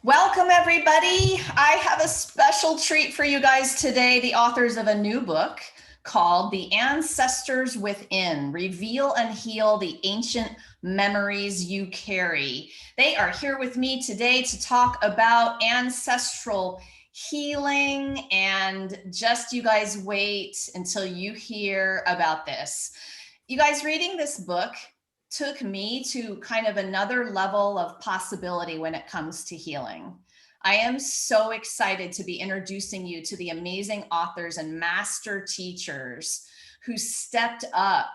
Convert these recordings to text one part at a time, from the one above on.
Welcome, everybody. I have a special treat for you guys today. The authors of a new book called The Ancestors Within, Reveal and Heal the Ancient Memories You Carry. They are here with me today to talk about ancestral healing, and just you guys wait until you hear about this. You guys, reading this book took me to kind of another level of possibility when it comes to healing. I am so excited to be introducing you to the amazing authors and master teachers who stepped up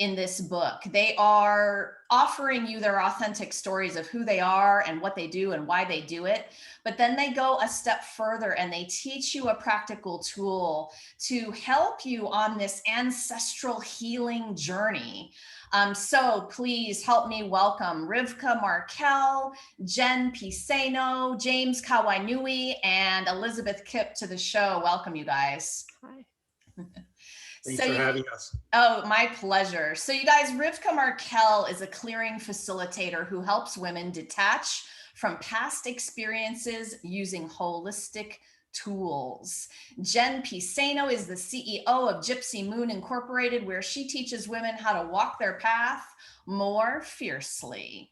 in this book. They are offering you their authentic stories of who they are and what they do and why they do it. But then they go a step further and they teach you a practical tool to help you on this ancestral healing journey. So please help me welcome Rivka Markel, Jen Pisano, James Kawainui, and Elizabeth Kipp to the show. Welcome, you guys. Hi. Thanks for having us. Oh, my pleasure. So you guys, Rivka Markel is a clearing facilitator who helps women detach from past experiences using holistic tools. Jen Pisano is the CEO of Gypsy Moon Incorporated, where she teaches women how to walk their path more fiercely.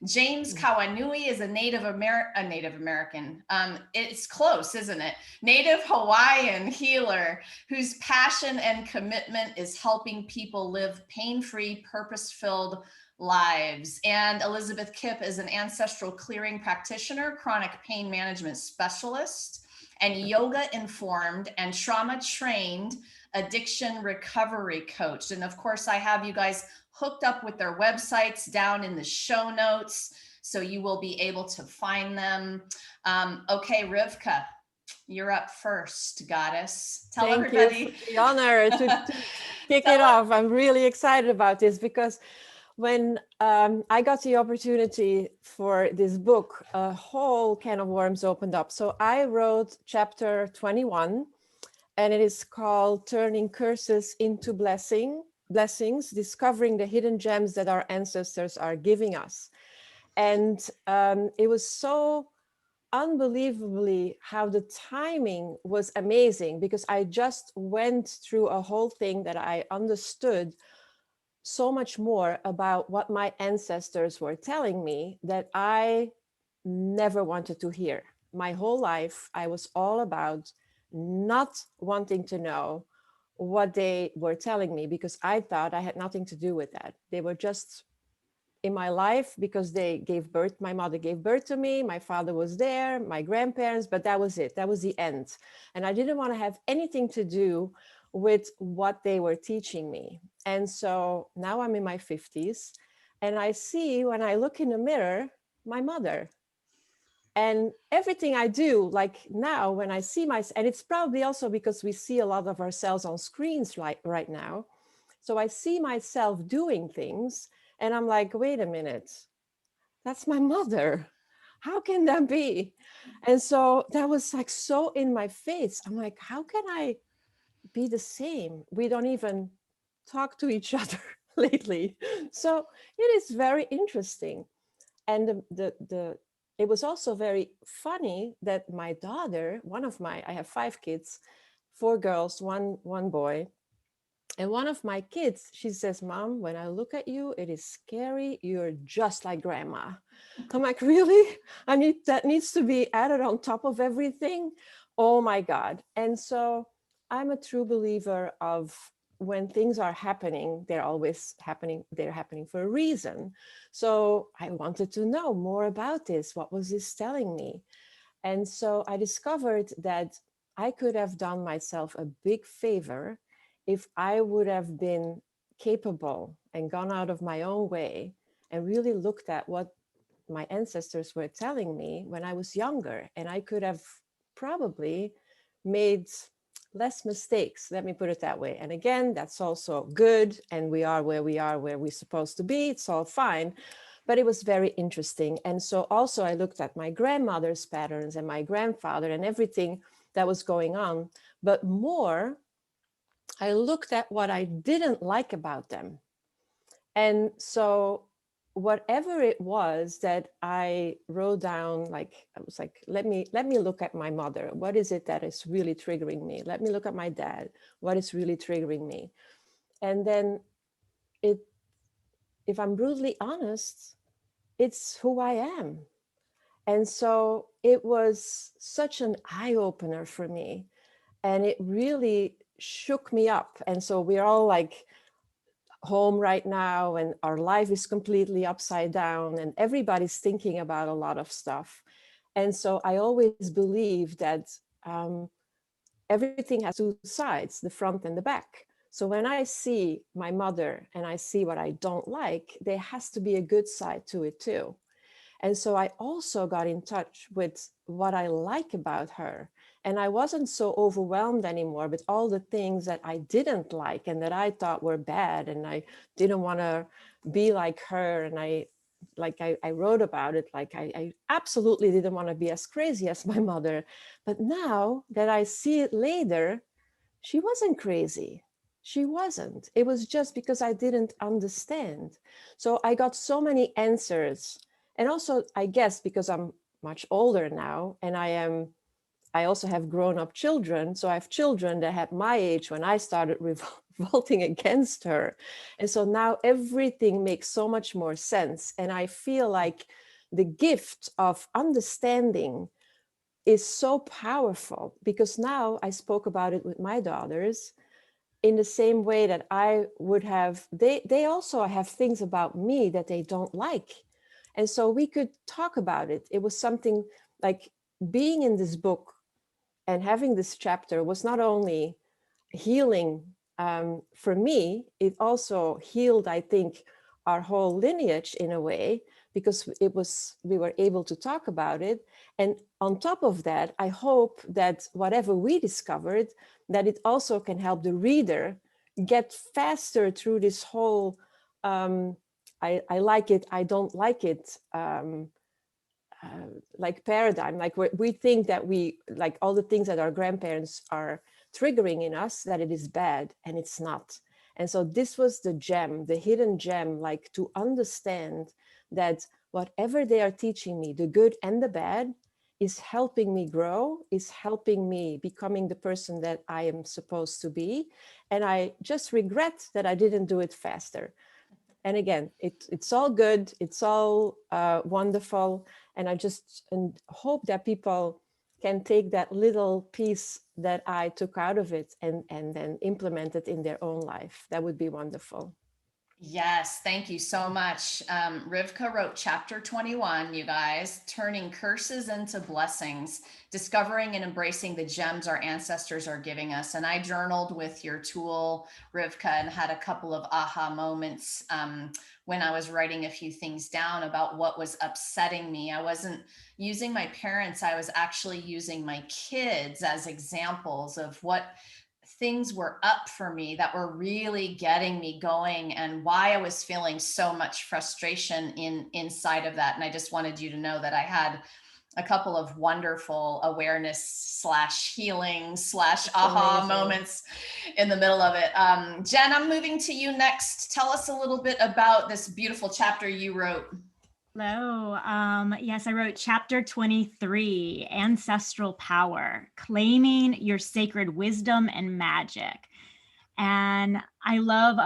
James Kawanui is a Native American. It's close, isn't it? Native Hawaiian healer whose passion and commitment is helping people live pain-free, purpose-filled lives. And Elizabeth Kipp is an ancestral clearing practitioner, chronic pain management specialist, and yoga-informed and trauma-trained addiction recovery coach. And of course, I have you guys hooked up with their websites down in the show notes, so you will be able to find them. Okay, Rivka, you're up first, goddess. Tell Thank everybody. you for the honor to kick it off. I'm really excited about this because when I got the opportunity for this book, a whole can of worms opened up. So I wrote chapter 21, and it is called Turning Curses into Blessings, Discovering the Hidden Gems that our ancestors are giving us. And it was so unbelievably how the timing was amazing, because I just went through a whole thing that I understood so much more about what my ancestors were telling me that I never wanted to hear. My whole life, I was all about not wanting to know what they were telling me, because I thought I had nothing to do with that. They were just in my life because they gave birth. My mother gave birth to me. My father was there, my grandparents, but that was it. That was the end. And I didn't want to have anything to do with what they were teaching me. And so now I'm in my 50s, and I see, when I look in the mirror, my mother. And everything I do, like now when I see myself, and it's probably also because we see a lot of ourselves on screens like right now. So I see myself doing things and I'm like, wait a minute, that's my mother. How can that be? And so that was like so in my face. I'm like, how can I be the same? We don't even talk to each other lately. So it is very interesting. And it was also very funny that my daughter, I have 5 kids, 4 girls, one boy. And one of my kids, she says, Mom, when I look at you, it is scary. You're just like grandma. I'm like, really? That needs to be added on top of everything. Oh my God. And so I'm a true believer of, when things are happening, they're always happening. They're happening for a reason. So I wanted to know more about this. What was this telling me? And so I discovered that I could have done myself a big favor if I would have been capable and gone out of my own way and really looked at what my ancestors were telling me when I was younger. And I could have probably made less mistakes, let me put it that way. And again, that's also good. And we are, where we're supposed to be. It's all fine. But it was very interesting. And so also I looked at my grandmother's patterns and my grandfather and everything that was going on. But more, I looked at what I didn't like about them. And so whatever it was that I wrote down, like, I was like, let me look at my mother. What is it that is really triggering me? Let me look at my dad. What is really triggering me? And then if I'm brutally honest, it's who I am. And so it was such an eye-opener for me. And it really shook me up. And so we're all like home right now, and our life is completely upside down, and everybody's thinking about a lot of stuff. And so I always believe that everything has two sides, the front and the back. So when I see my mother and I see what I don't like, there has to be a good side to it too. And so I also got in touch with what I like about her. And I wasn't so overwhelmed anymore with all the things that I didn't like and that I thought were bad. And I didn't want to be like her. And I wrote about it, like I absolutely didn't want to be as crazy as my mother. But now that I see it later, she wasn't crazy. She wasn't. It was just because I didn't understand. So I got so many answers. And also, I guess because I'm much older now, and I also have grown-up children. So I have children that had my age when I started revolting against her. And so now everything makes so much more sense. And I feel like the gift of understanding is so powerful, because now I spoke about it with my daughters in the same way that I would have, they also have things about me that they don't like. And so we could talk about it. It was something like being in this book and having this chapter was not only healing for me, it also healed, I think, our whole lineage in a way, because we were able to talk about it. And on top of that, I hope that whatever we discovered, that it also can help the reader get faster through this whole I like it, I don't like it like paradigm, like we think that we like all the things that our grandparents are triggering in us, that it is bad, and it's not. And so this was the gem, the hidden gem, like to understand that whatever they are teaching me, the good and the bad, is helping me grow, is helping me becoming the person that I am supposed to be. And I just regret that I didn't do it faster. And again, it's all good, it's all wonderful. And I just hope that people can take that little piece that I took out of it and then implement it in their own life. That would be wonderful. Yes, thank you so much. Rivka wrote chapter 21, you guys, turning curses into blessings, discovering and embracing the gems our ancestors are giving us. And I journaled with your tool, Rivka, and had a couple of aha moments when I was writing a few things down about what was upsetting me. I wasn't using my parents, I was actually using my kids as examples of what things were up for me that were really getting me going, and why I was feeling so much frustration inside of that. And I just wanted you to know that I had a couple of wonderful awareness / healing / aha moments in the middle of it. Jen, I'm moving to you next. Tell us a little bit about this beautiful chapter you wrote. Hello. Yes, I wrote chapter 23, Ancestral Power, Claiming Your Sacred Wisdom and Magic. And I love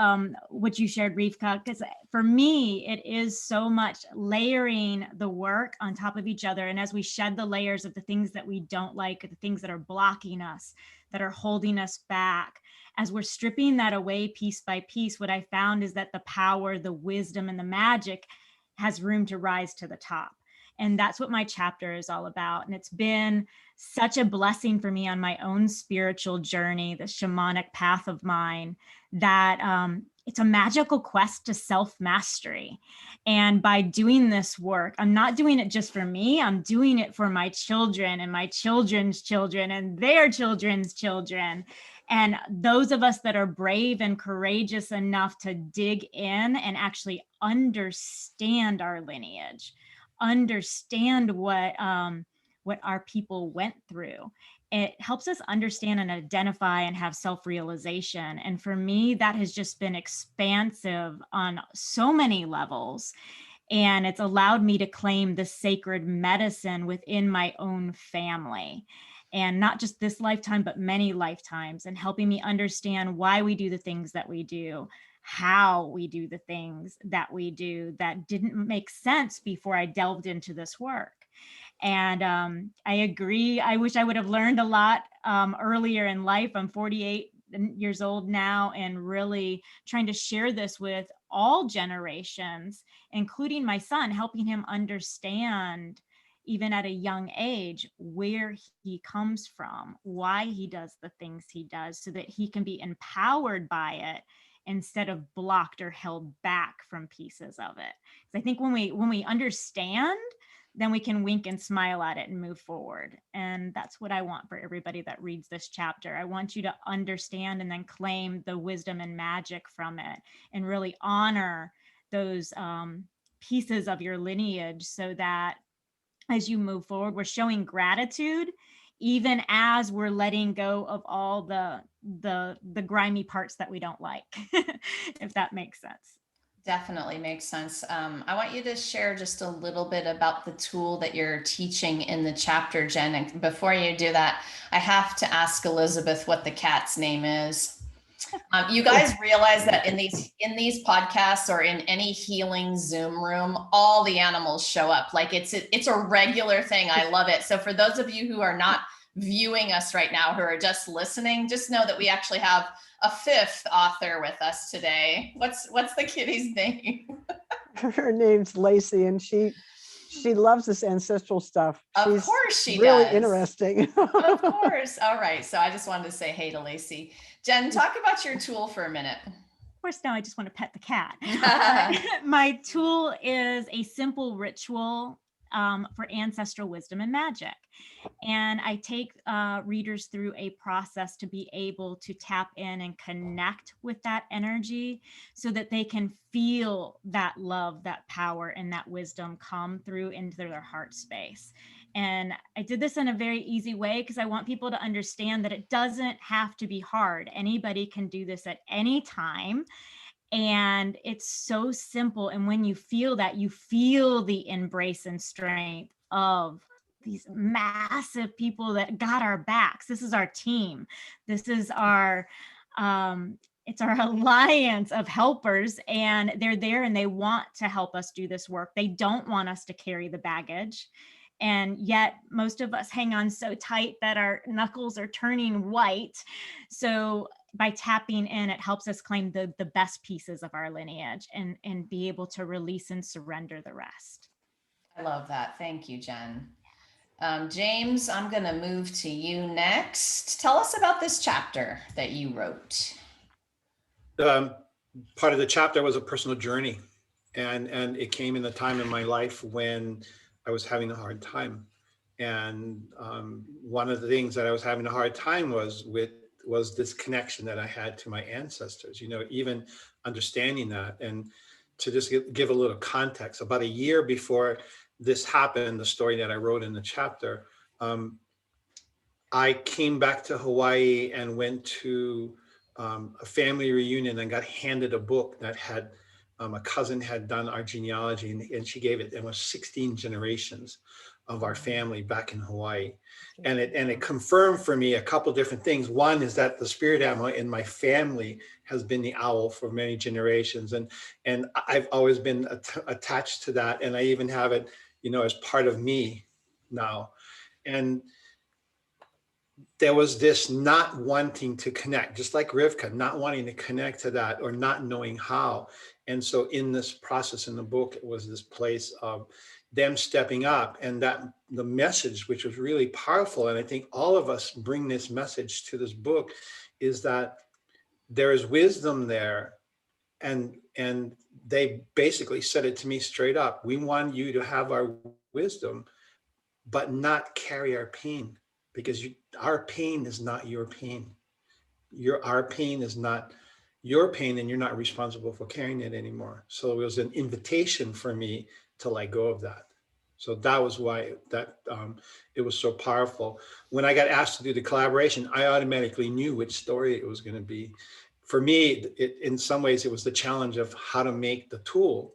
what you shared, Rivka, because for me, it is so much layering the work on top of each other. And as we shed the layers of the things that we don't like, or the things that are blocking us, that are holding us back, as we're stripping that away piece by piece, what I found is that the power, the wisdom, and the magic has room to rise to the top. And that's what my chapter is all about. And it's been such a blessing for me on my own spiritual journey, the shamanic path of mine, that it's a magical quest to self-mastery. And by doing this work, I'm not doing it just for me, I'm doing it for my children and my children's children and their children's children. And those of us that are brave and courageous enough to dig in and actually understand our lineage, understand what our people went through, it helps us understand and identify and have self-realization. And for me, that has just been expansive on so many levels. And it's allowed me to claim the sacred medicine within my own family. And not just this lifetime, but many lifetimes, and helping me understand why we do the things that we do, how we do the things that we do that didn't make sense before I delved into this work. And I agree. I wish I would have learned a lot earlier in life. I'm 48 years old now, and really trying to share this with all generations, including my son, helping him understand, even at a young age, where he comes from, why he does the things he does, so that he can be empowered by it instead of blocked or held back from pieces of it. So I think when we understand, then we can wink and smile at it and move forward. And that's what I want for everybody that reads this chapter. I want you to understand and then claim the wisdom and magic from it, and really honor those pieces of your lineage, so that as you move forward, we're showing gratitude, even as we're letting go of all the grimy parts that we don't like, if that makes sense. Definitely makes sense. I want you to share just a little bit about the tool that you're teaching in the chapter, Jen. And before you do that, I have to ask Elizabeth what the cat's name is. You guys realize that in these podcasts or in any healing Zoom room, all the animals show up. Like it's a regular thing. I love it. So for those of you who are not viewing us right now, who are just listening, just know that we actually have a fifth author with us today. What's the kitty's name? Her name's Lacey, and she loves this ancestral stuff. Of course she really does. Interesting. Of course. All right. So I just wanted to say hey to Lacey. Jen, talk about your tool for a minute. Of course, now I just want to pet the cat. My tool is a simple ritual for ancestral wisdom and magic. And I take readers through a process to be able to tap in and connect with that energy, so that they can feel that love, that power, and that wisdom come through into their heart space. And I did this in a very easy way, because I want people to understand that it doesn't have to be hard. Anybody can do this at any time. And it's so simple. And when you feel that, you feel the embrace and strength of these massive people that got our backs. This is our team. This is our, it's our alliance of helpers, and they're there and they want to help us do this work. They don't want us to carry the baggage. And yet most of us hang on so tight that our knuckles are turning white. So by tapping in, it helps us claim the best pieces of our lineage and be able to release and surrender the rest. I love that. Thank you, Jen. James, I'm going to move to you next. Tell us about this chapter that you wrote. Part of the chapter was a personal journey, and it came in a time in my life when I was having a hard time. And one of the things that I was having a hard time was this connection that I had to my ancestors, even understanding that. And to just give a little context, about a year before this happened, the story that I wrote in the chapter, I came back to Hawaii and went to a family reunion and got handed a book that had a cousin had done our genealogy, and she gave it. It was 16 generations of our family back in Hawaii. And it confirmed for me a couple different things. One is that the spirit animal in my family has been the owl for many generations. And I've always been attached to that. And I even have it, as part of me now. And there was this not wanting to connect, just like Rivka, not wanting to connect to that or not knowing how. And so in this process in the book, it was this place of them stepping up, and that the message, which was really powerful, and I think all of us bring this message to this book, is that there is wisdom there. And they basically said it to me straight up. We want you to have our wisdom, but not carry our pain, because our pain is not your pain. Our pain is not your pain, and you're not responsible for carrying it anymore. So it was an invitation for me to let go of that. So that was why it was so powerful. When I got asked to do the collaboration, I automatically knew which story it was going to be. For me, in some ways, it was the challenge of how to make the tool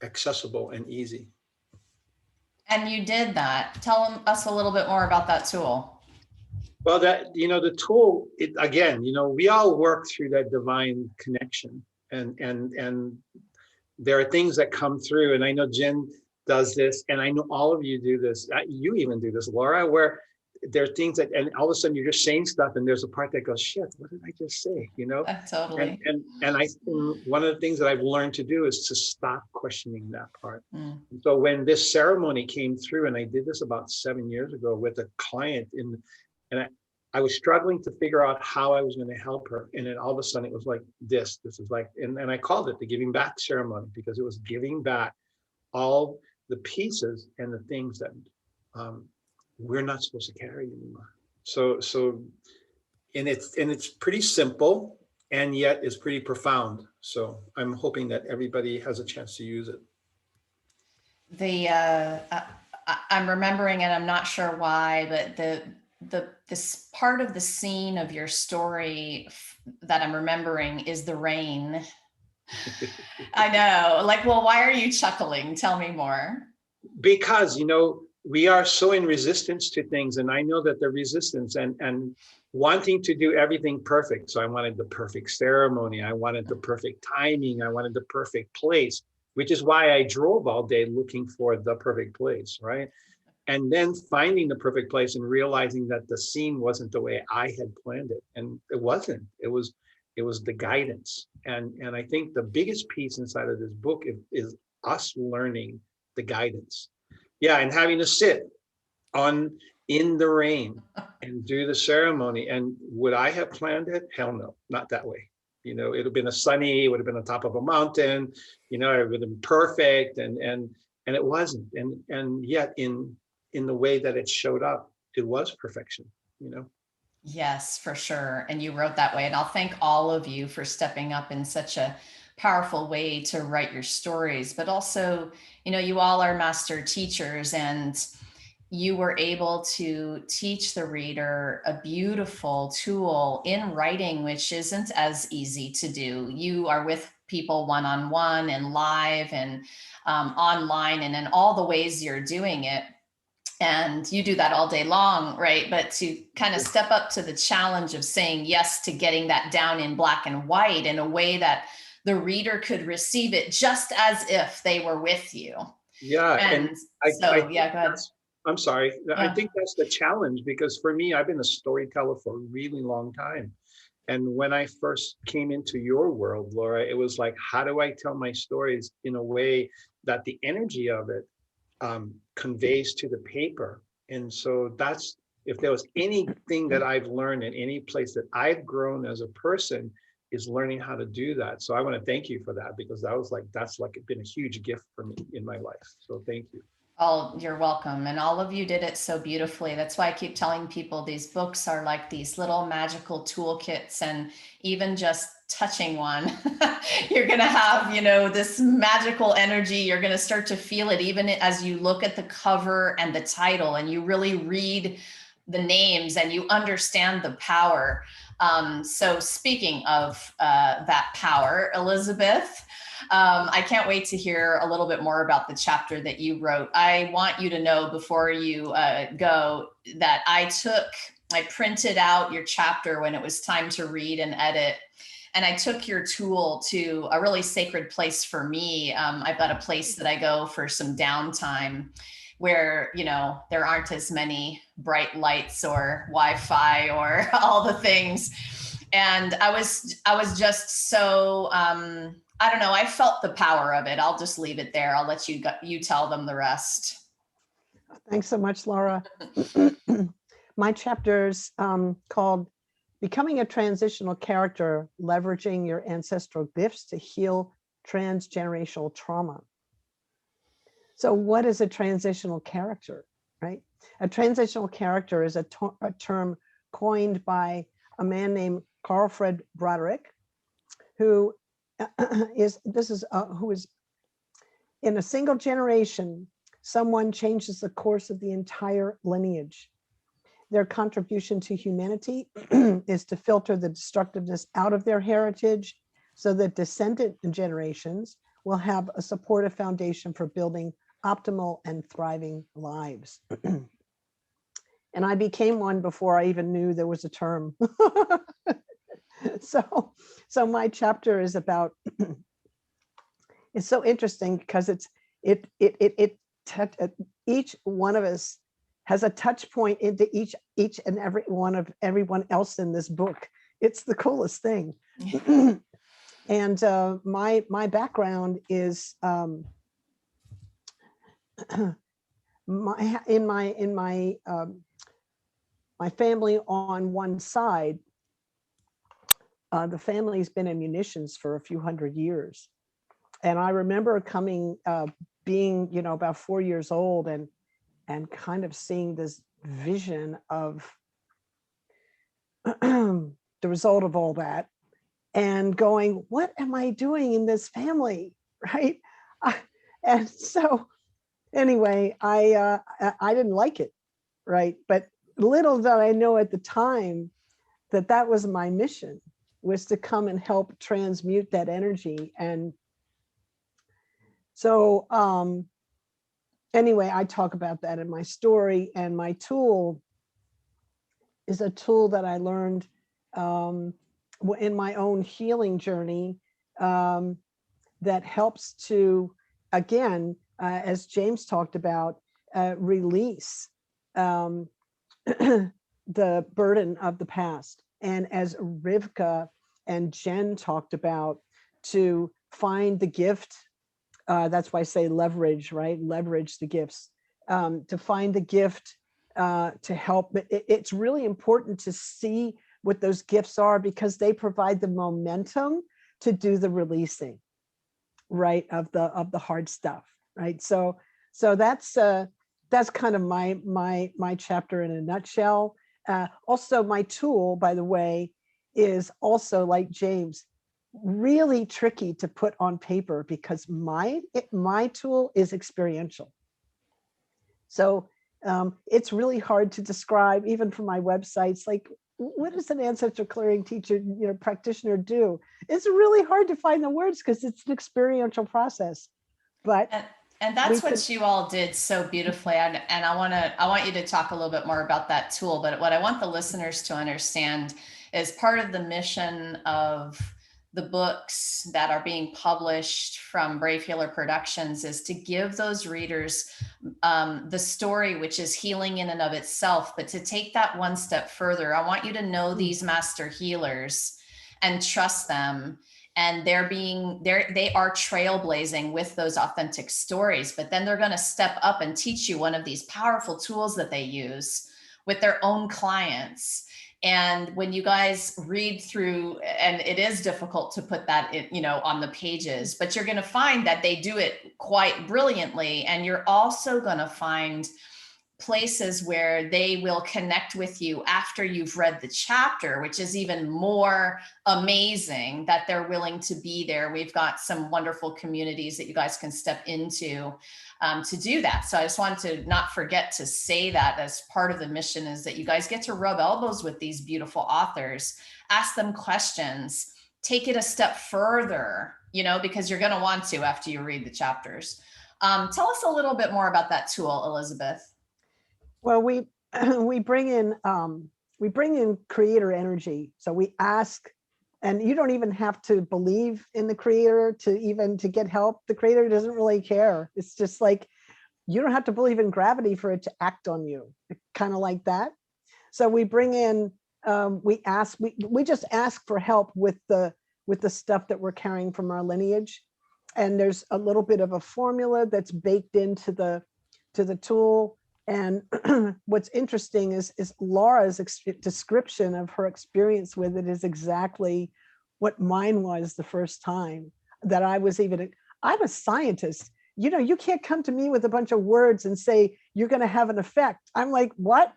accessible and easy. And you did that. Tell us a little bit more about that tool. Well, the tool, again, we all work through that divine connection, and there are things that come through, and I know Jen does this, and I know all of you do this. You even do this, Laura, where there are things that, and all of a sudden you're just saying stuff, and there's a part that goes, shit, what did I just say? Totally. And one of the things that I've learned to do is to stop questioning that part. Mm. So when this ceremony came through, and I did this about 7 years ago with a client, and I was struggling to figure out how I was going to help her, and then all of a sudden it was like this is like, and I called it the giving back ceremony, because it was giving back all the pieces and the things that we're not supposed to carry anymore. So and it's pretty simple, and yet it's pretty profound. So I'm hoping that everybody has a chance to use it. I'm remembering, and I'm not sure why, but this part of the scene of your story that I'm remembering is the rain. I know, like, well, why are you chuckling? Tell me more. Because, we are so in resistance to things, and I know that the resistance and wanting to do everything perfect. So I wanted the perfect ceremony. I wanted the perfect timing. I wanted the perfect place, which is why I drove all day looking for the perfect place, right? And then finding the perfect place and realizing that the scene wasn't the way I had planned it. And it wasn't. It was the guidance. And I think the biggest piece inside of this book is us learning the guidance. Yeah, and having to sit in the rain and do the ceremony. And would I have planned it? Hell no, not that way. It would have been it would have been on top of a mountain, it would have been perfect. And it wasn't. And yet in the way that it showed up, it was perfection, Yes, for sure. And you wrote that way. And I'll thank all of you for stepping up in such a powerful way to write your stories. But also, you all are master teachers, and you were able to teach the reader a beautiful tool in writing, which isn't as easy to do. You are with people one-on-one and live and online, and in all the ways you're doing it. And you do that all day long, right? But to kind of step up to the challenge of saying yes to getting that down in black and white in a way that the reader could receive it just as if they were with you. Yeah. And yeah, go ahead. I'm sorry. Yeah. I think that's the challenge, because for me, I've been a storyteller for a really long time. And when I first came into your world, Laura, it was like, how do I tell my stories in a way that the energy of it conveys to the paper? And so that's, if there was anything that I've learned in any place that I've grown as a person, is learning how to do that. So I want to thank you for that, because that's been a huge gift for me in my life. So thank you. Oh, you're welcome. And all of you did it so beautifully. That's why I keep telling people these books are like these little magical toolkits, and even just touching one, you're going to have, this magical energy. You're going to start to feel it even as you look at the cover and the title, and you really read the names and you understand the power. So speaking of that power, Elizabeth, I can't wait to hear a little bit more about the chapter that you wrote. I want you to know before you go that I printed out your chapter when it was time to read and edit. And I took your tool to a really sacred place for me. I've got a place that I go for some downtime where, there aren't as many bright lights or Wi-Fi or all the things. And I was just so, I don't know, I felt the power of it. I'll just leave it there. I'll let you tell them the rest. Thanks so much, Laura. My chapter's called Becoming a Transitional Character, Leveraging Your Ancestral Gifts to Heal Transgenerational Trauma. So what is a transitional character, right? A transitional character is a term coined by a man named Carl Fred Broderick, who is in a single generation, someone changes the course of the entire lineage. Their contribution to humanity is to filter the destructiveness out of their heritage so that descendant generations will have a supportive foundation for building optimal and thriving lives. And I became one before I even knew there was a term. So my chapter is about, it's so interesting because each one of us has a touch point into each and every one of everyone else in this book. It's the coolest thing. And my background is my family on one side. The family's been in munitions for a few hundred years. And I remember being, about 4 years old and kind of seeing this vision of the result of all that and going, what am I doing in this family? Right. And so anyway, I didn't like it. Right. But little did I know at the time that was my mission, was to come and help transmute that energy. And so anyway, I talk about that in my story, and my tool is a tool that I learned in my own healing journey that helps to, again, as James talked about, release the burden of the past. And as Rivka and Jen talked about, to find the gift, that's why I say leverage, right? Leverage the gifts, to find the gift to help. But it's really important to see what those gifts are, because they provide the momentum to do the releasing, right, of the hard stuff, right? So that's kind of my chapter in a nutshell. Also, my tool, by the way, is also, like James, really tricky to put on paper, because my tool is experiential. So it's really hard to describe, even for my websites. Like, what does an ancestral clearing teacher, practitioner do? It's really hard to find the words because it's an experiential process. But and that's what you all did so beautifully. And I want you to talk a little bit more about that tool. But what I want the listeners to understand is part of the mission of the books that are being published from Brave Healer Productions is to give those readers the story, which is healing in and of itself, but to take that one step further. I want you to know these master healers and trust them. And they are trailblazing with those authentic stories, but then they're going to step up and teach you one of these powerful tools that they use with their own clients. And when you guys read through, and it is difficult to put that in, on the pages, but you're going to find that they do it quite brilliantly. And you're also going to find places where they will connect with you after you've read the chapter, which is even more amazing that they're willing to be there. We've got some wonderful communities that you guys can step into to do that. So I just wanted to not forget to say that as part of the mission, is that you guys get to rub elbows with these beautiful authors, ask them questions, take it a step further, because you're going to want to after you read the chapters. Tell us a little bit more about that tool, Elizabeth. Well, we bring in creator energy. So we ask, and you don't even have to believe in the creator to get help. The creator doesn't really care. It's just like, you don't have to believe in gravity for it to act on you. Kind of like that. So we bring in, we just ask for help with the stuff that we're carrying from our lineage. And there's a little bit of a formula that's baked into the tool. And what's interesting is Laura's description of her experience with it is exactly what mine was the first time that I'm a scientist. You can't come to me with a bunch of words and say, you're going to have an effect. I'm like, what?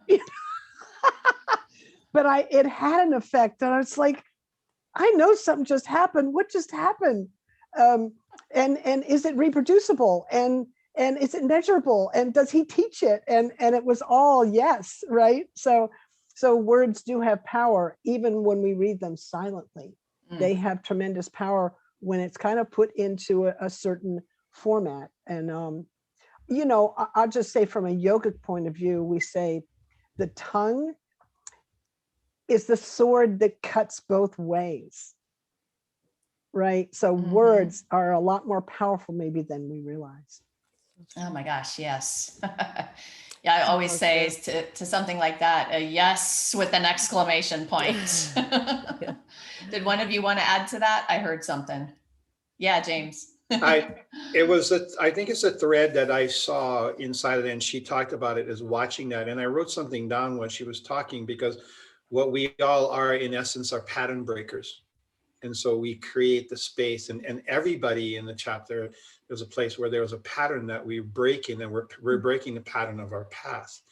But it had an effect. And I was like, I know something just happened. What just happened? And is it reproducible? And is it measurable? And does he teach it? And it was all yes, right? So words do have power, even when we read them silently. They have tremendous power when it's kind of put into a certain format. And, you know, I'll just say from a yogic point of view, we say the tongue is the sword that cuts both ways, right? So words are a lot more powerful maybe than we realize. Oh my gosh, yes. Yeah, I always say to something like that, a yes with an exclamation point. Did one of you want to add to that? I heard something. Yeah, James. I think it's a thread that I saw inside of it, and she talked about it as watching that. And I wrote something down when she was talking, because what we all are in essence are pattern breakers. And so we create the space, and everybody in the chapter, there's a place where there was a pattern that we're breaking, and we're breaking the pattern of our past.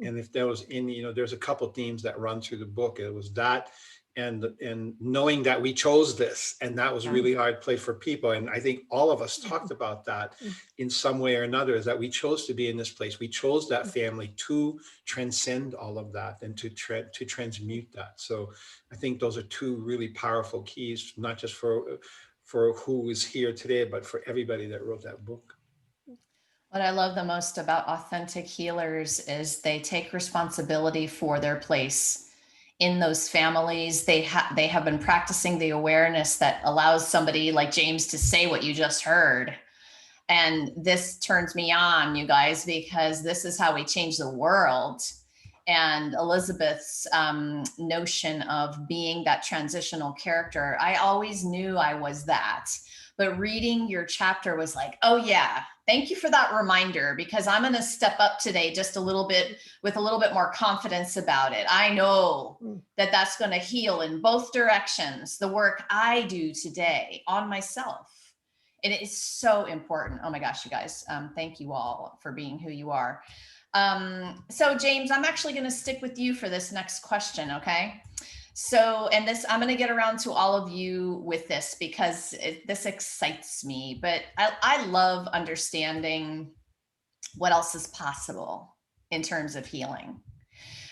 And if there was there's a couple themes that run through the book. It was that, and knowing that we chose this, and that was really hard play for people. And I think all of us talked about that in some way or another, is that we chose to be in this place. We chose that family to transcend all of that and to transmute that. So I think those are two really powerful keys, not just for who is here today, but for everybody that wrote that book. What I love the most about authentic healers is they take responsibility for their place in those families. They have been practicing the awareness that allows somebody like James to say what you just heard. And this turns me on, you guys, because this is how we change the world. And Elizabeth's notion of being that transitional character, I always knew I was that. But reading your chapter was like, oh yeah, thank you for that reminder, because I'm going to step up today just a little bit with a little bit more confidence about it. I know that that's going to heal in both directions, the work I do today on myself. And it is so important. Oh my gosh, you guys, thank you all for being who you are. So James, I'm actually going to stick with you for this next question. Okay. So, and this, I'm going to get around to all of you with this, because this excites me, but I love understanding what else is possible in terms of healing.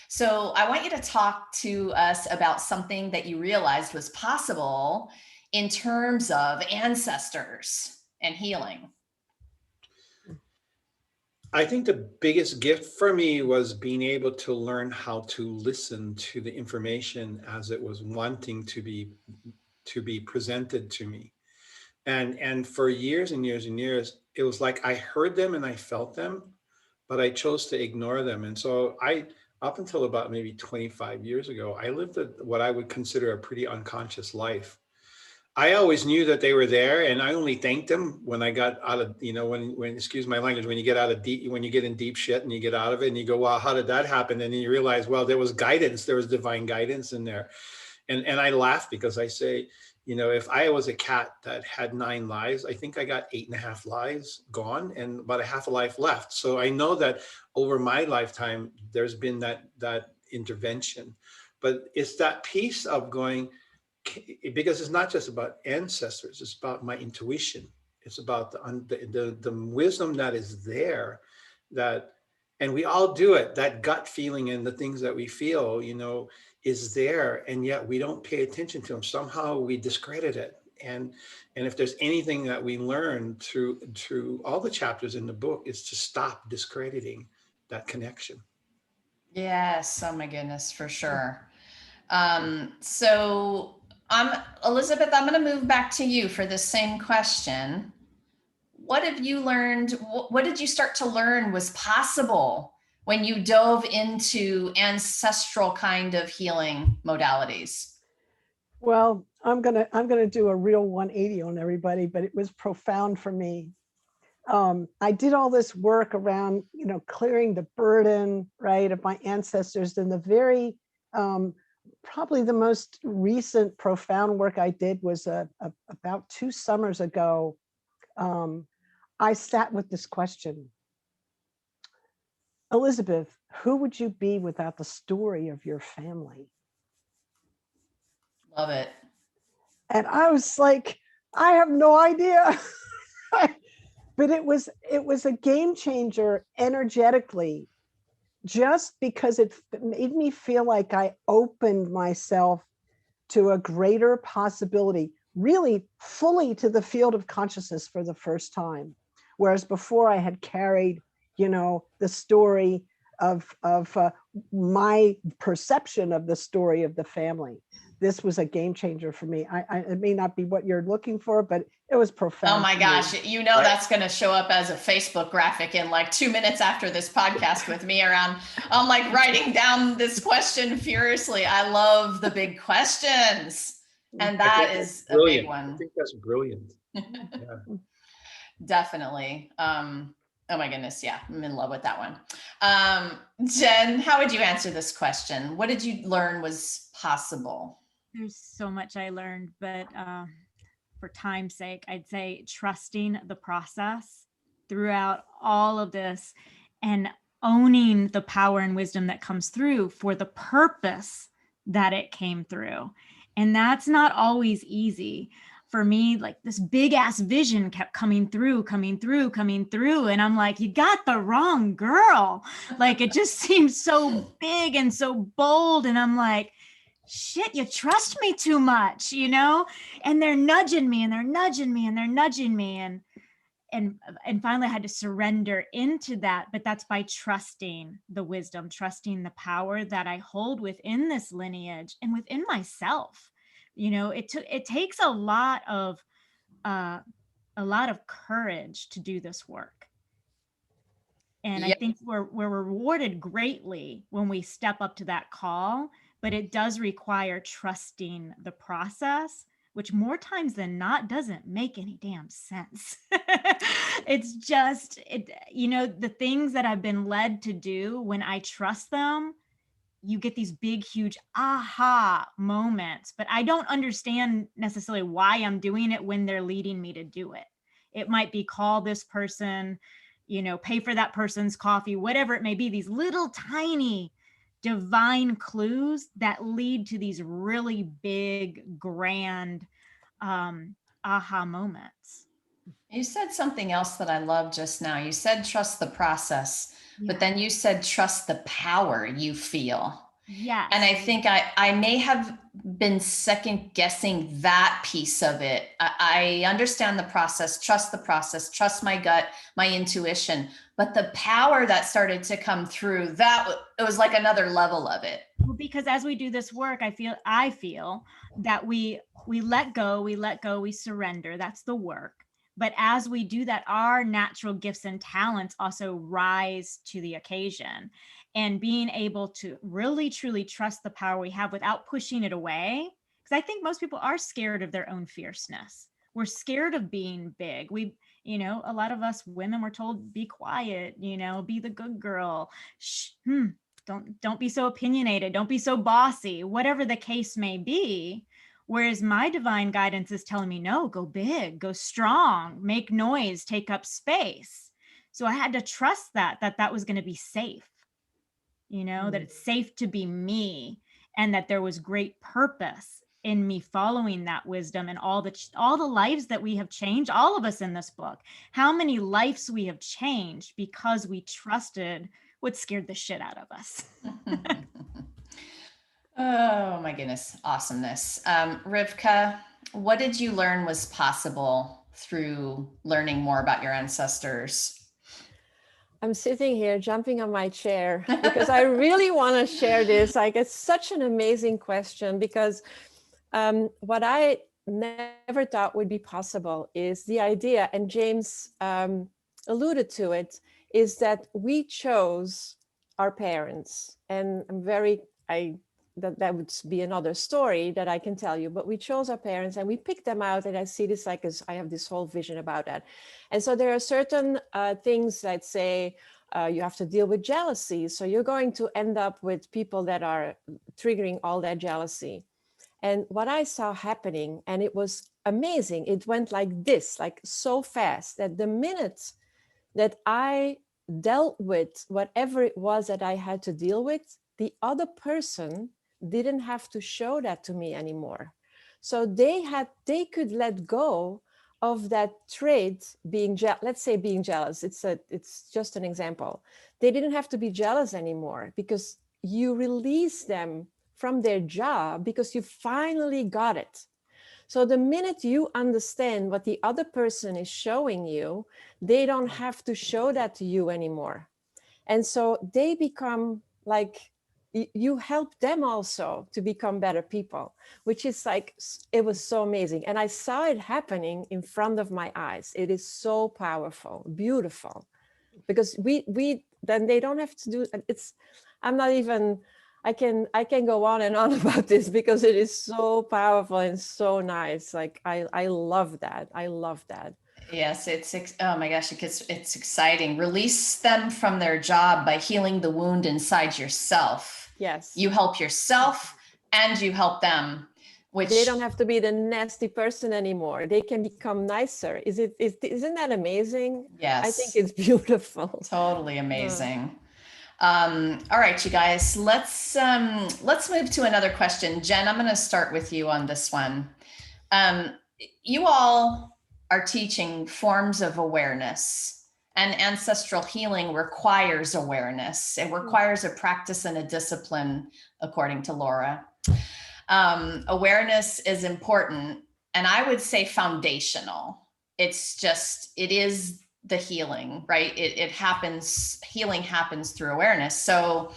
So I want you to talk to us about something that you realized was possible in terms of ancestors and healing. I think the biggest gift for me was being able to learn how to listen to the information as it was wanting to be presented to me. And for years and years and years, it was like I heard them and I felt them, but I chose to ignore them. And so up until about maybe 25 years ago, I lived what I would consider a pretty unconscious life. I always knew that they were there, and I only thanked them when I got out of, when excuse my language, when you get in deep shit and you get out of it and you go, wow, how did that happen? And then you realize, well, there was guidance, there was divine guidance in there. And I laugh because I say, if I was a cat that had 9 lives, I think I got 8.5 lives gone and about a half a life left. So I know that over my lifetime, there's been that intervention, but it's that piece of going, because it's not just about ancestors, it's about my intuition. It's about the wisdom that is there, and we all do it, that gut feeling and the things that we feel, is there, and yet we don't pay attention to them. Somehow we discredit it. And if there's anything that we learn through all the chapters in the book, is to stop discrediting that connection. Yes, oh my goodness, for sure. So Elizabeth, I'm going to move back to you for the same question. What have you learned? What did you start to learn was possible when you dove into ancestral kind of healing modalities? Well, I'm gonna do a real 180 on everybody, but it was profound for me. I did all this work around, clearing the burden, right, of my ancestors. And the very probably the most recent profound work I did was about 2 summers ago. I sat with this question: Elizabeth, who would you be without the story of your family? Love it. And I was like, I have no idea. But it was a game changer energetically, just because it made me feel like I opened myself to a greater possibility. really fully to the field of consciousness for the first time. Whereas before I had carried, the story of my perception of the story of the family. This was a game changer for me. It may not be what you're looking for, but it was profound. Oh my gosh, that's going to show up as a Facebook graphic in like 2 minutes after this podcast with me around. I'm like writing down this question furiously. I love the big questions. And that is a big one. I think that's brilliant. Yeah. Definitely. Oh my goodness. Yeah, I'm in love with that one. Jen, how would you answer this question? What did you learn was possible? There's so much I learned, but for time's sake, I'd say trusting the process throughout all of this and owning the power and wisdom that comes through for the purpose that it came through. And that's not always easy. For me, like this big ass vision kept coming through. And I'm like, you got the wrong girl. Like it just seems so big and so bold. And I'm like, shit, you trust me too much, and they're nudging me and they're nudging me and they're nudging me. And finally I had to surrender into that. But that's by trusting the wisdom, trusting the power that I hold within this lineage and within myself. It takes a lot of courage to do this work. And I think we're rewarded greatly when we step up to that call, but it does require trusting the process, which more times than not doesn't make any damn sense. It's just, the things that I've been led to do, when I trust them, you get these big, huge aha moments, but I don't understand necessarily why I'm doing it when they're leading me to do it. It might be call this person, pay for that person's coffee, whatever it may be, these little tiny divine clues that lead to these really big, grand aha moments. You said something else that I love just now. You said trust the process, but then you said trust the power you feel. Yes. And I think I may have been second guessing that piece of it. I understand the process, trust my gut, my intuition, but the power that started to come through, it was like another level of it. Well, because as we do this work, I feel that we let go, we surrender. That's the work. But as we do that, our natural gifts and talents also rise to the occasion. And being able to really, truly trust the power we have without pushing it away. Because I think most people are scared of their own fierceness. We're scared of being big. A lot of us women were told, be quiet, be the good girl. Shh, don't be so opinionated. Don't be so bossy, whatever the case may be. Whereas my divine guidance is telling me, no, go big, go strong, make noise, take up space. So I had to trust that was going to be safe, that it's safe to be me, and that there was great purpose in me following that wisdom, and all the lives that we have changed, all of us in this book, how many lives we have changed because we trusted what scared the shit out of us. Oh my goodness. Awesomeness. Rivka, what did you learn was possible through learning more about your ancestors? I'm sitting here jumping on my chair because I really want to share this. Like, it's such an amazing question, because what I never thought would be possible is the idea, and James alluded to it, is that we chose our parents. And that would be another story that I can tell you, but we chose our parents and we picked them out. And I see this as I have this whole vision about that. And so there are certain things that say you have to deal with jealousy. So you're going to end up with people that are triggering all that jealousy. And what I saw happening, and it was amazing, it went like this, like so fast, that the minute that I dealt with whatever it was that I had to deal with, the other person didn't have to show that to me anymore. So they could let go of that trait, let's say being jealous. It's just an example. They didn't have to be jealous anymore, because you release them from their job because you finally got it. So the minute you understand what the other person is showing you, they don't have to show that to you anymore. And so they become like, you help them also to become better people, which is like, it was so amazing. And I saw it happening in front of my eyes. It is so powerful, beautiful, because then they don't have to do it's, I'm not even, I can go on and on about this because it is so powerful and so nice. Like I love that. I love that. Yes, oh my gosh, it's exciting. Release them from their job by healing the wound inside yourself. Yes. You help yourself and you help them, which they don't have to be the nasty person anymore. They can become nicer. Isn't that amazing? yes, I think it's beautiful. totally amazing. All right, you guys, let's move to another question. Jen, I'm going to start with you on this one. You all are teaching forms of awareness, and ancestral healing requires awareness. It requires a practice and a discipline, according to Laura. Awareness is important, and I would say foundational. It is the healing, right? Healing happens through awareness. So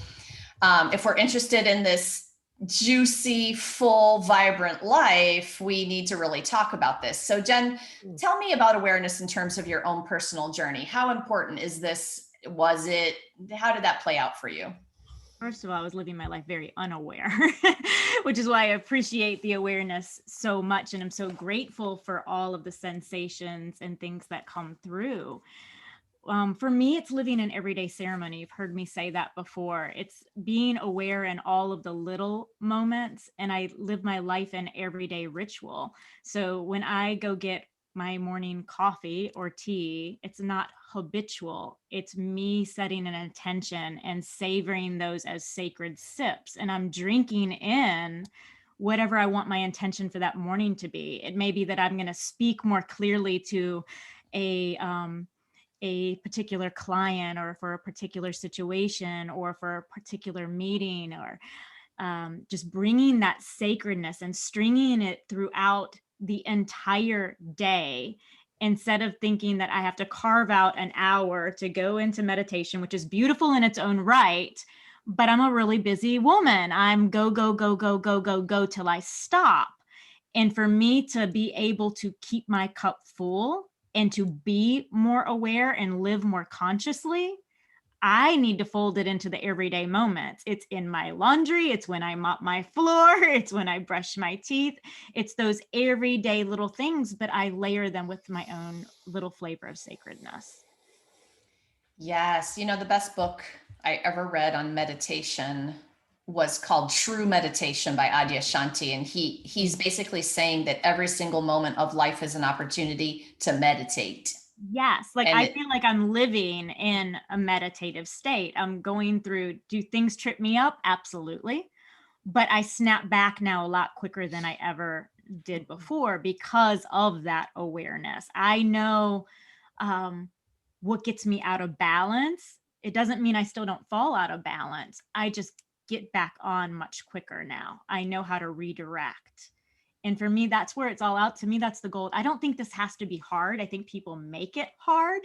if we're interested in this juicy, full, vibrant life, we need to really talk about this. So Jen, tell me about awareness in terms of your own personal journey. How important is this? How did that play out for you? First of all, I was living my life very unaware, which is why I appreciate the awareness so much. And I'm so grateful for all of the sensations and things that come through. For me, it's living an everyday ceremony. You've heard me say that before. It's being aware in all of the little moments, and I live my life in everyday ritual. So when I go get my morning coffee or tea, it's not habitual. It's me setting an intention and savoring those as sacred sips. And I'm drinking in whatever I want my intention for that morning to be. It may be that I'm going to speak more clearly to a particular client, or for a particular situation, or for a particular meeting, or just bringing that sacredness and stringing it throughout the entire day, instead of thinking that I have to carve out an hour to go into meditation, which is beautiful in its own right. But I'm a really busy woman. I'm go, go, go, go, go, go, go till I stop. And for me to be able to keep my cup full and to be more aware and live more consciously, I need to fold it into the everyday moments. It's in my laundry. It's when I mop my floor. It's when I brush my teeth. It's those everyday little things, but I layer them with my own little flavor of sacredness. Yes. You know, the best book I ever read on meditation was called True Meditation by Adyashanti. And he's basically saying that every single moment of life is an opportunity to meditate. Yes. Like, I feel like I'm living in a meditative state. I'm going through, do things trip me up? Absolutely. But I snap back now a lot quicker than I ever did before because of that awareness. I know what gets me out of balance. It doesn't mean I still don't fall out of balance. I just get back on much quicker now. I know how to redirect. And for me, that's where it's all out. To me, that's the goal. I don't think this has to be hard. I think people make it hard.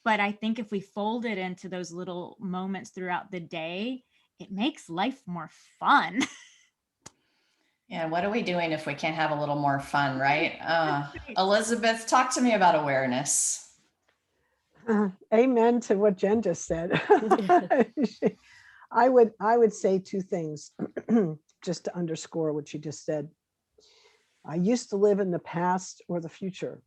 But I think if we fold it into those little moments throughout the day, it makes life more fun. Yeah, what are we doing if we can't have a little more fun, right? Elizabeth, talk to me about awareness. Amen to what Jen just said. I would say two things just to underscore what she just said. I used to live in the past or the future,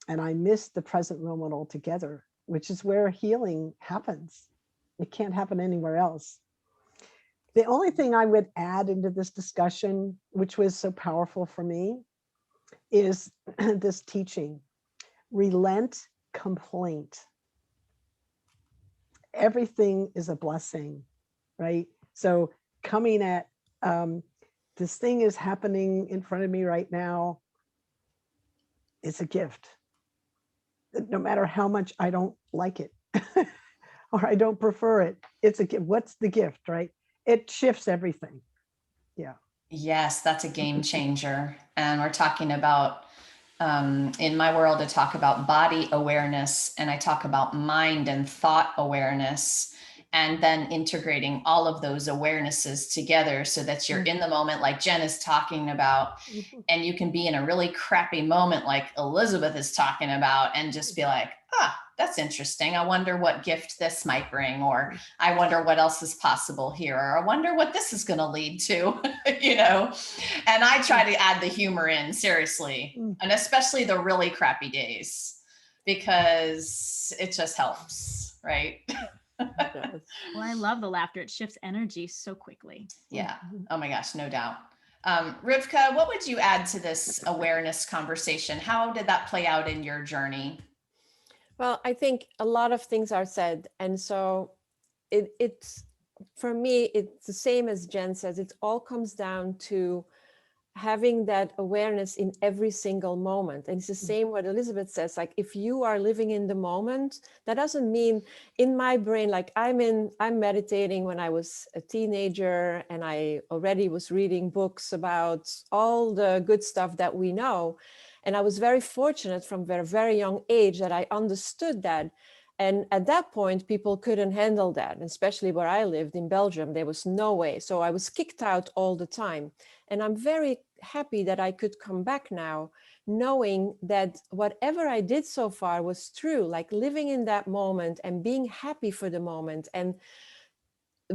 and I missed the present moment altogether, which is where healing happens. It can't happen anywhere else. The only thing I would add into this discussion, which was so powerful for me, is this teaching: relent complaint. Everything is a blessing, right? So coming at this thing is happening in front of me right now, it's a gift. No matter how much I don't like it or I don't prefer it, it's a gift. What's the gift, right? It shifts everything. Yeah. Yes, that's a game changer. And we're talking about, in my world, I talk about body awareness and I talk about mind and thought awareness, and then integrating all of those awarenesses together so that you're in the moment, like Jen is talking about, and you can be in a really crappy moment, like Elizabeth is talking about, and just be like, that's interesting. I wonder what gift this might bring, or I wonder what else is possible here, or I wonder what this is going to lead to, you know? And I try to add the humor in, seriously, and especially the really crappy days, because it just helps, right? Yes. Well, I love the laughter. It shifts energy so quickly. Yeah. Oh my gosh, no doubt. Rivka, what would you add to this awareness conversation? How did that play out in your journey? Well, I think a lot of things are said. And so it's, for me, it's the same as Jen says, it all comes down to having that awareness in every single moment. And it's the same what Elizabeth says, like if you are living in the moment, that doesn't mean in my brain, like I'm meditating when I was a teenager and I already was reading books about all the good stuff that we know. And I was very fortunate from a very young age that I understood that. And at that point, people couldn't handle that, especially where I lived in Belgium, there was no way. So I was kicked out all the time. And I'm very happy that I could come back now, knowing that whatever I did so far was true, like living in that moment and being happy for the moment and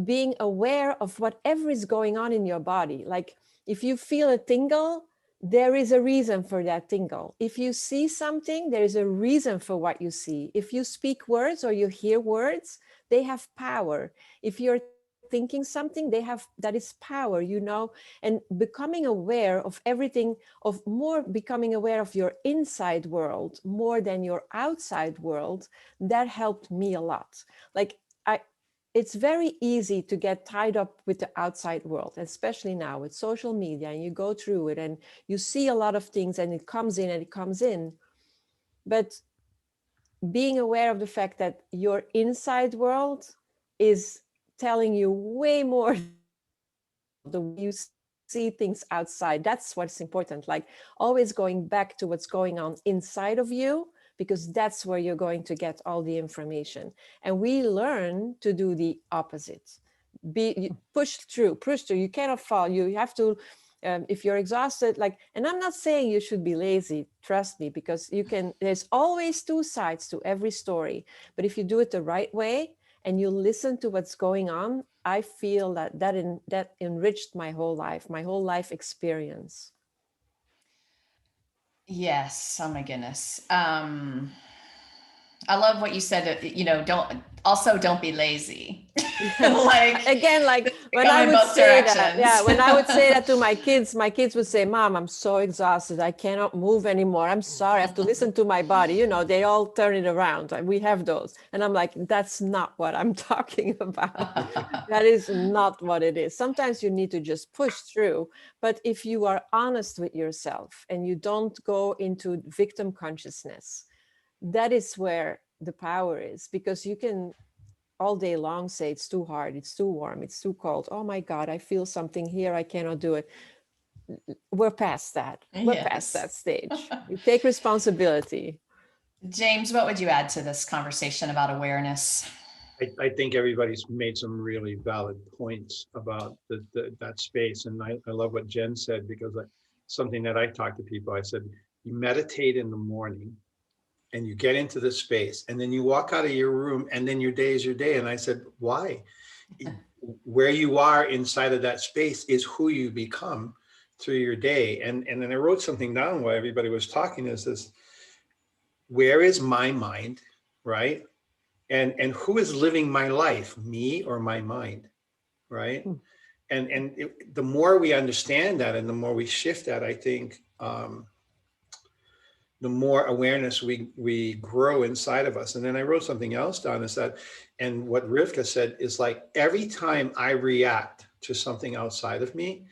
being aware of whatever is going on in your body. Like if you feel a tingle, there is a reason for that tingle. If you see something, there is a reason for what you see. If you speak words or you hear words, they have power. If you're thinking something, that is power, you know. And becoming aware of everything, becoming aware of your inside world more than your outside world, that helped me a lot. Like it's very easy to get tied up with the outside world, especially now with social media, and you go through it and you see a lot of things and it comes in and it comes in. But being aware of the fact that your inside world is telling you way more the way you see things outside, that's what's important. Like always going back to what's going on inside of you, because that's where you're going to get all the information. And we learn to do the opposite. Push through. You cannot fall. You have to, if you're exhausted, like, and I'm not saying you should be lazy, trust me, because there's always two sides to every story. But if you do it the right way and you listen to what's going on, I feel that enriched my whole life experience. Yes. Oh my goodness. I love what you said, don't be lazy. Like again, like when I would say that, when I would say that to my kids would say, Mom, I'm so exhausted. I cannot move anymore. I'm sorry. I have to listen to my body. You know, they all turn it around. We have those. And I'm like, that's not what I'm talking about. That is not what it is. Sometimes you need to just push through. But if you are honest with yourself and you don't go into victim consciousness, that is where the power is, because you can all day long say it's too hard, it's too warm, it's too cold. Oh my God, I feel something here, I cannot do it. We're past that. We're past that stage. You take responsibility. James, what would you add to this conversation about awareness? I think everybody's made some really valid points about that space. And I love what Jen said, because something that I talk to people, I said, you meditate in the morning and you get into the space and then you walk out of your room and then your day is your day. And I said, why? Where you are inside of that space is who you become through your day. And then I wrote something down while everybody was talking, is this, where is my mind, right? And who is living my life, me or my mind, right? And the more we understand that and the more we shift that, I think, the more awareness we grow inside of us. And then I wrote something else down, is that, and what Rivka said is like, every time I react to something outside of me,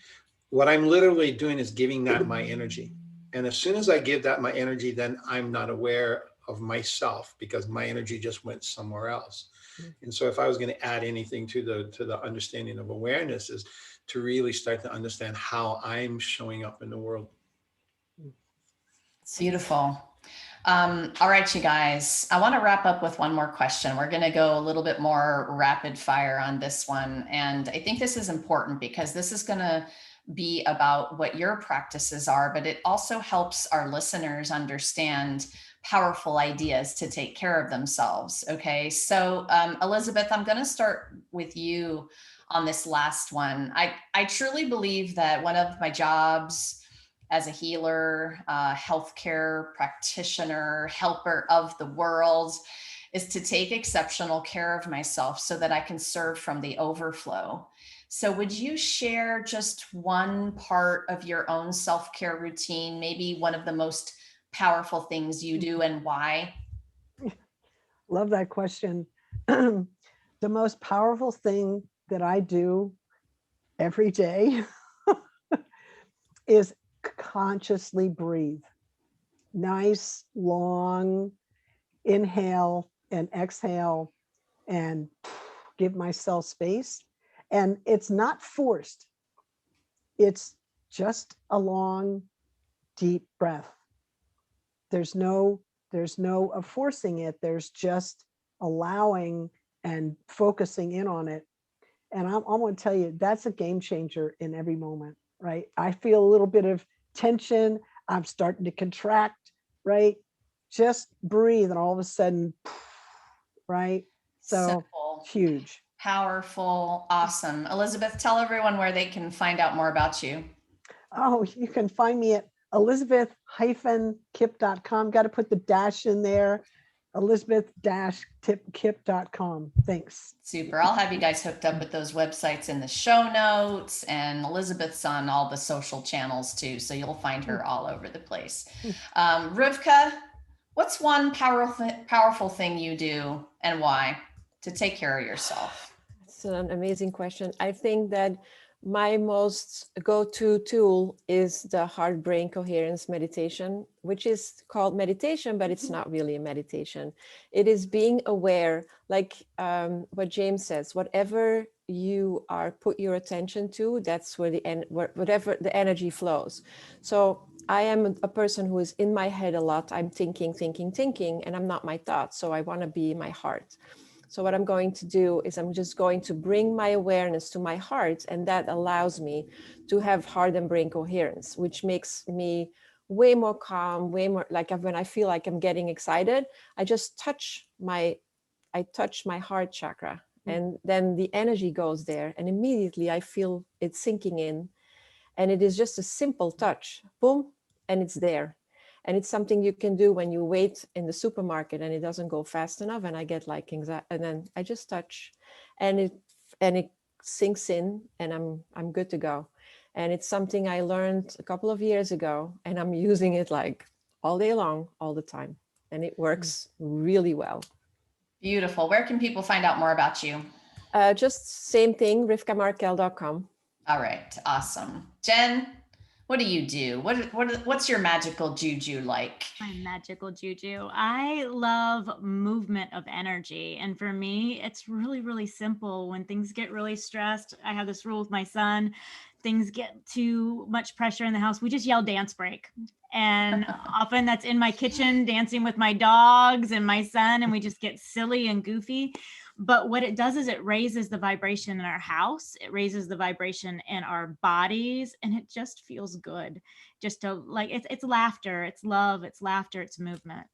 what I'm literally doing is giving that my energy. And as soon as I give that my energy, then I'm not aware of myself, because my energy just went somewhere else. And so if I was going to add anything to the understanding of awareness, is to really start to understand how I'm showing up in the world. It's beautiful. All right, you guys, I want to wrap up with one more question. We're going to go a little bit more rapid fire on this one. And I think this is important because this is going to be about what your practices are, but it also helps our listeners understand powerful ideas to take care of themselves. Okay. So, Elizabeth, I'm going to start with you on this last one. I truly believe that one of my jobs as a healer, healthcare practitioner, helper of the world, is to take exceptional care of myself so that I can serve from the overflow. So would you share just one part of your own self-care routine, maybe one of the most powerful things you do and why? Love that question. The most powerful thing that I do every day is consciously breathe. Nice, long inhale and exhale and give myself space. And it's not forced. It's just a long, deep breath. There's no forcing it. There's just allowing and focusing in on it. And I'm going to tell you, that's a game changer in every moment, right? I feel a little bit of tension. I'm starting to contract, right? Just breathe and all of a sudden, right? So Simple, huge. powerful, awesome. Elizabeth, tell everyone where they can find out more about you. Oh, you can find me at elizabeth-kip.com. Got to put the dash in there. Elizabeth-kip.com. Thanks. Super. I'll have you guys hooked up with those websites in the show notes, and Elizabeth's on all the social channels too, so you'll find her all over the place. Rivka, what's one powerful thing you do and why to take care of yourself? It's an amazing question. I think that my most go-to tool is the heart-brain coherence meditation, which is called meditation, but it's not really a meditation. It is being aware, like what James says, whatever you are put your attention to, that's where whatever the energy flows. So I am a person who is in my head a lot. I'm thinking, and I'm not my thoughts. So I want to be my heart. So what I'm going to do is I'm just going to bring my awareness to my heart, and that allows me to have heart and brain coherence, which makes me way more calm, way more like when I feel like I'm getting excited, I just touch my heart chakra, and then the energy goes there, and immediately I feel it sinking in, and it is just a simple touch, boom, and it's there. And it's something you can do when you wait in the supermarket and it doesn't go fast enough, and I get like anxiety, and then I just touch, and it sinks in, and I'm good to go. And it's something I learned a couple of years ago, and I'm using it like all day long, all the time, and it works really well. Beautiful. Where can people find out more about you? Just same thing, rivkamarkel.com. All right. Awesome. Jen, what do you do? What's your magical juju like? My magical juju. I love movement of energy. And for me, it's really, really simple. When things get really stressed, I have this rule with my son. Things get too much pressure in the house, we just yell dance break. And often that's in my kitchen, dancing with my dogs and my son, and we just get silly and goofy. But what it does is it raises the vibration in our house. It raises the vibration in our bodies, and it just feels good. Just to like, it's laughter, it's love, it's laughter, it's movement.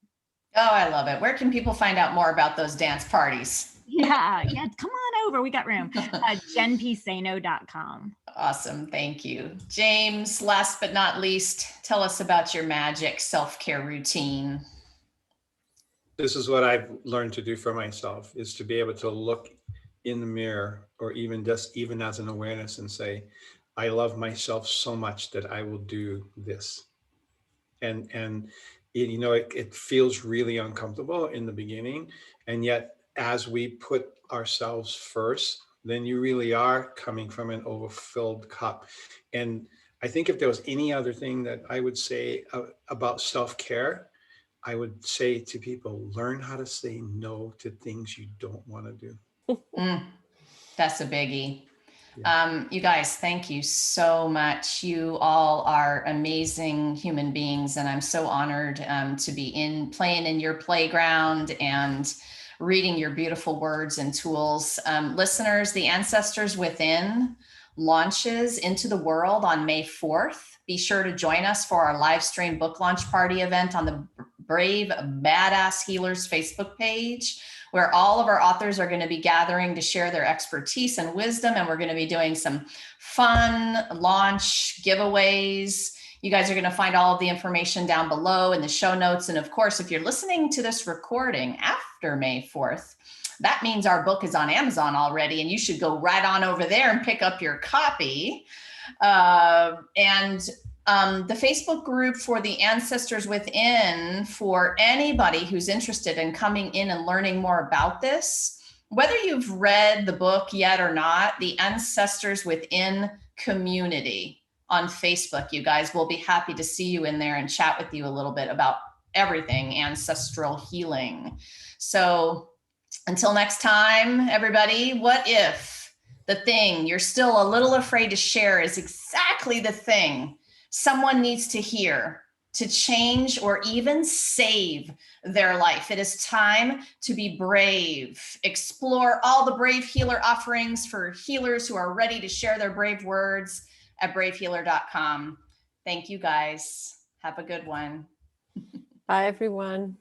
Oh, I love it. Where can people find out more about those dance parties? Yeah, come on over. We got room. JenPSano.com. Awesome. Thank you. James, last but not least, tell us about your magic self-care routine. This is what I've learned to do for myself, is to be able to look in the mirror, or even as an awareness, and say, I love myself so much that I will do this. And it feels really uncomfortable in the beginning. And yet, as we put ourselves first, then you really are coming from an overfilled cup. And I think if there was any other thing that I would say about self-care, I would say to people, learn how to say no to things you don't want to do. That's a biggie. Yeah. You guys, thank you so much. You all are amazing human beings, and I'm so honored to be playing in your playground and reading your beautiful words and tools. Listeners, The Ancestors Within launches into the world on May 4th. Be sure to join us for our live stream book launch party event on the Brave Badass Healers Facebook page, where all of our authors are going to be gathering to share their expertise and wisdom. And we're going to be doing some fun launch giveaways. You guys are going to find all of the information down below in the show notes. And of course, if you're listening to this recording after May 4th, that means our book is on Amazon already, and you should go right on over there and pick up your copy. The Facebook group for The Ancestors Within, for anybody who's interested in coming in and learning more about this, whether you've read the book yet or not, The Ancestors Within community on Facebook, you guys, will be happy to see you in there and chat with you a little bit about everything ancestral healing. So until next time, everybody, what if the thing you're still a little afraid to share is exactly the thing someone needs to hear to change or even save their life? It is time to be brave. Explore all the Brave Healer offerings for healers who are ready to share their brave words at bravehealer.com. Thank you, guys. Have a good one. Bye, everyone.